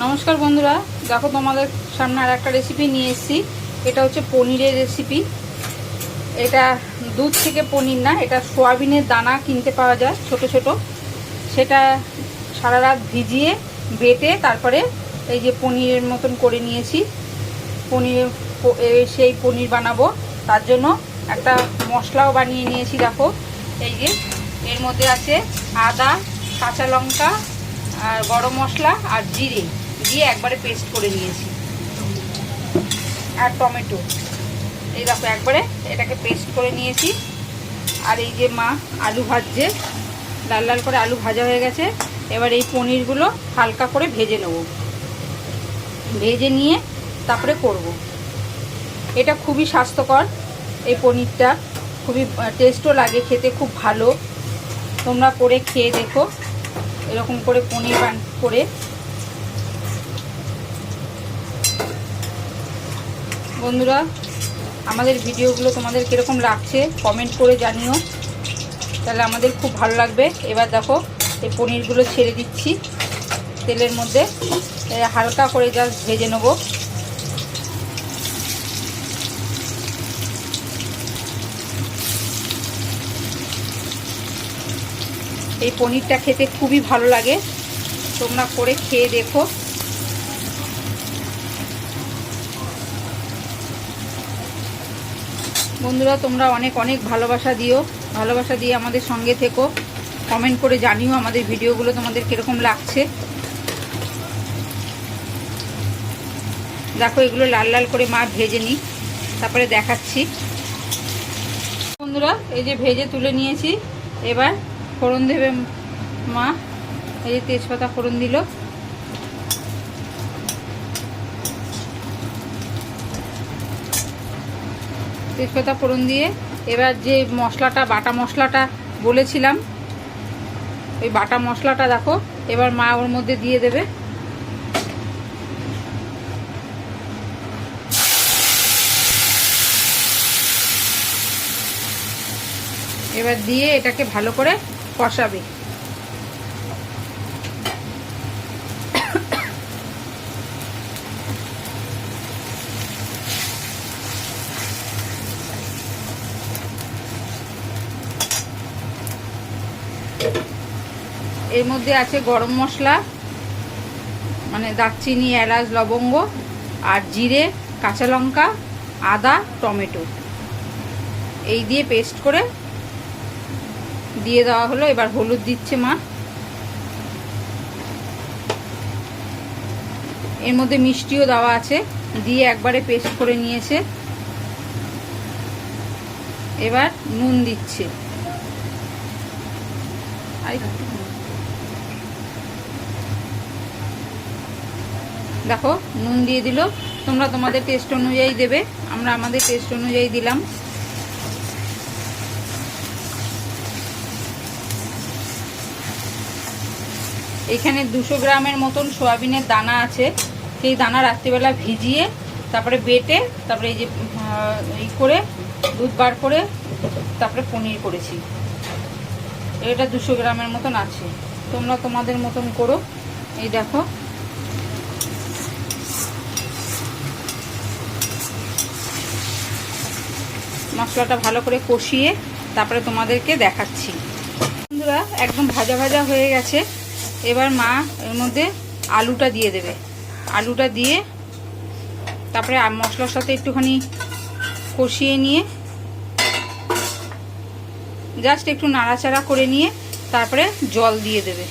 নমস্কার বন্ধুরা, দেখো তোমাদের সামনে আর একটা রেসিপি নিয়ে এসেছি। এটা হচ্ছে পনিরের রেসিপি। এটা দুধ থেকে পনির না, এটা সোয়াবিনের দানা কিনতে পাওয়া যায় ছোট ছোট। সেটা সারা রাত ভিজিয়ে বেটে তারপরে এই যে পনিরের মতন করে নিয়েছি। সেই পনির বানাবো, তার জন্য একটা মশলাও বানিয়ে নিয়েছি। দেখো এই যে এর মধ্যে আছে আদা, কাঁচা লঙ্কা আর গরম মশলা আর জিরে দিয়ে একবারে পেস্ট করে নিয়েছি, আর টমেটো। এই দেখো একবারে এটাকে পেস্ট করে নিয়েছি। আর এই যে মা আলু ভাজছে, লাল লাল করে আলু ভাজা হয়ে গেছে। এবার এই পনিরগুলো হালকা করে ভেজে নেব, ভেজে নিয়ে তারপরে করব। এটা খুবই স্বাস্থ্যকর, এই পনিরটা খুবই টেস্টও লাগে, খেতে খুব ভালো। তোমরা করে খেয়ে দেখো, এরকম করে পনির করে। বন্ধুরা, আমাদের ভিডিওগুলো তোমাদের কীরকম লাগছে কমেন্ট করে জানিও, তাহলে আমাদের খুব ভালো লাগবে। এবার দেখো এই পনিরগুলো ছেড়ে দিচ্ছি তেলের মধ্যে, হালকা করে জাস্ট ভেজে নেব। এই পনিরটা খেতে খুবই ভালো লাগে, তোমরা করে খেয়ে দেখো। বন্ধুরা, তোমরা অনেক অনেক ভালোবাসা দিও, ভালোবাসা দিয়ে আমাদের সঙ্গে থেকো, কমেন্ট করে জানিও আমাদের ভিডিওগুলো তোমাদের কীরকম লাগছে। দেখো এগুলো লাল লাল করে মা ভেজে নিই, তারপরে দেখাচ্ছি। বন্ধুরা, এই যে ভেজে তুলে নিয়েছি। এবার ফোড়ন দেবে মা। এই যে তেজপাতা ফোড়ন দিল, তেজপাতা ফোড়ন দিয়ে এবার যে মশলাটা, বাটা মশলাটা বলেছিলাম, ওই বাটা মশলাটা দেখো এবার মা ওর মধ্যে দিয়ে দেবে। এবার দিয়ে এটাকে ভালো করে কষাবে। এর মধ্যে আছে গরম মশলা, মানে দারচিনি, এলাচ, লবঙ্গ আর জিরে, কাঁচা লঙ্কা, আদা, টমেটো, এই দিয়ে পেস্ট করে দিয়ে দেওয়া হলো। এবার হলুদ দিচ্ছে মা। এর মধ্যে মিষ্টিও দেওয়া আছে, দিয়ে একবারে পেস্ট করে নিয়েছে। এবার নুন দিচ্ছে, দেখো নুন দিয়ে দিল। তোমরা তোমাদের টেস্ট অনুযায়ী দেবে, আমরা আমাদের টেস্ট অনুযায়ী দিলাম। এখানে 200 গ্রামের মতন সয়াবিনের দানা আছে। সেই দানা রাত্রিবেলা ভিজিয়ে তারপরে বেটে তারপরে এই যে এই করে দুধ বার করে তারপরে পনির করেছি। এটা 200 গ্রামের মতন আছে, তোমরা তোমাদের মতন করো। এই দেখো মশলাটা ভালো করে কষিয়ে তারপরে তোমাদেরকে দেখাচ্ছি। বন্ধুরা, একদম ভাজা ভাজা হয়ে গেছে। এবার মা এর মধ্যে আলুটা দিয়ে দেবে। আলুটা দিয়ে তারপরে মশলার সাথে একটুখানি কষিয়ে নিয়ে জাস্ট একটু নাড়াচাড়া করে নিয়ে তারপরে জল দিয়ে দেবে।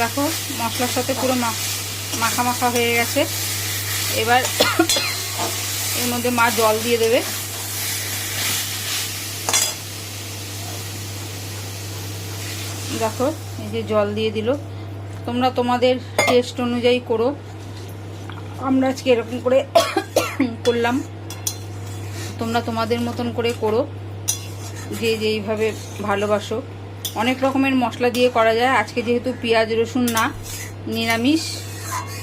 দেখো মশলার সাথে পুরো মাখা মাখা হয়ে গেছে। এবার এর মধ্যে মা জল দিয়ে দেবে। দেখো এই যে জল দিয়ে দিল। তোমরা তোমাদের টেস্ট অনুযায়ী করো, আমরা আজকে এরকম করে করলাম, তোমরা তোমাদের মতন করে করো, যে যেইভাবে ভালোবাসো। অনেক রকমের মশলা দিয়ে করা যায়। আজকে যেহেতু পেঁয়াজ রসুন না, নিরামিষ,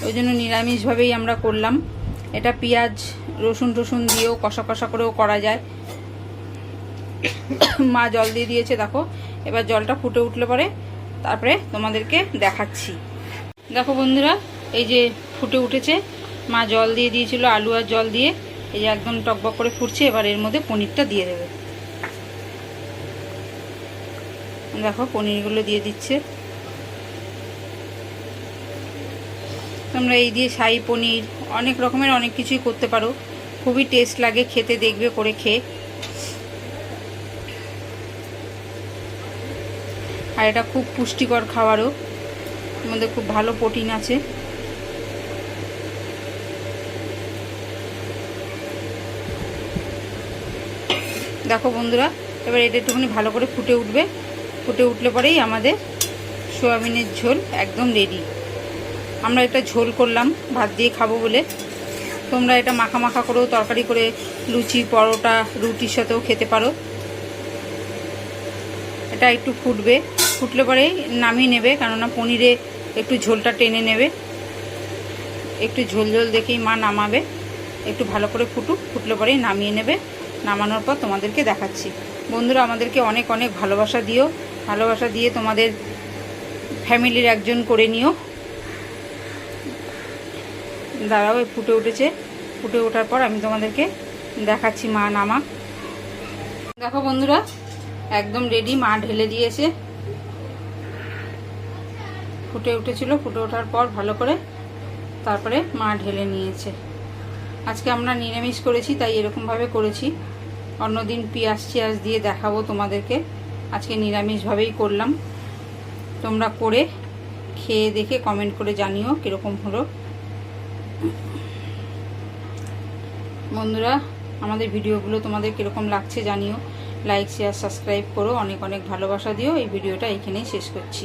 ওই জন্য নিরামিষভাবেই আমরা করলাম। এটা পেঁয়াজ রসুন দিয়েও কষা কষা করেও করা যায়। মা জল দিয়ে দিয়েছে, দেখো। এবার জলটা ফুটে উঠলে পরে তারপরে তোমাদেরকে দেখাচ্ছি। দেখো বন্ধুরা, এই যে ফুটে উঠেছে, মা জল দিয়ে দিয়েছিল আলু আর জল দিয়ে, এই যে একদম টকবক করে ফুটছে। এবার এর মধ্যে পনিরটা দিয়ে দেবে। দেখো পনিরগুলো দিয়ে দিচ্ছে। তোমরা এই দিয়ে শাহী পনির অনেক রকমের অনেক কিছুই করতে পারো, খুবই টেস্ট লাগে খেতে, দেখবে করে খেয়ে। আর এটা খুব পুষ্টিকর খাবারও, এর মধ্যে খুব ভালো প্রোটিন আছে। দেখো বন্ধুরা, এবার এটা একটুখানি ভালো করে ফুটে উঠবে। ফুটে উঠলে পরেই আমাদের সোয়াবিনের ঝোল একদম রেডি। আমরা এটা ঝোল করলাম ভাত দিয়ে খাবো বলে। তোমরা এটা মাখা মাখা করেও তরকারি করে লুচি, পরোটা, রুটির সাথেও খেতে পারো। এটা একটু ফুটবে, ফুটলে পরে নামিয়ে নেবে, কেননা পনিরে একটু ঝোলটা টেনে নেবে। একটু ঝোল ঝোল দেখেই মা নামাবে। একটু ভালো করে ফুটলে পরেই নামিয়ে নেবে। নামানোর পর তোমাদেরকে দেখাচ্ছি। বন্ধুরা, আমাদেরকে অনেক অনেক ভালোবাসা দিও। ভালোবাসা দিয়ে তোমাদের ফ্যামিলির একজন করে নিও। দাঁড়াও, ফুটে উঠেছে। ফুটে ওঠার পর আমি তোমাদেরকে দেখাচ্ছি মা নামা। দেখো বন্ধুরা, একদম রেডি, মা ঢেলে দিয়েছে। ফুটে উঠেছিল, ফুটে ওঠার পর ভালো করে তারপরে মা ঢেলে নিয়েছে। আজকে আমরা নিরামিষ করেছি, তাই এরকমভাবে করেছি। অন্যদিন পেঁয়াজ টিয়াজ দিয়ে দেখাবো তোমাদেরকে। আজকে নিরামিষভাবেই করলাম। তোমরা করে খেয়ে দেখে কমেন্ট করে জানিও কীরকম হলো। বন্ধুরা, আমাদের ভিডিওগুলো তোমাদের কীরকম লাগছে জানিও। লাইক, শেয়ার, সাবস্ক্রাইব করো। অনেক অনেক ভালোবাসা দিও। এই ভিডিওটা এইখানেই শেষ করছি।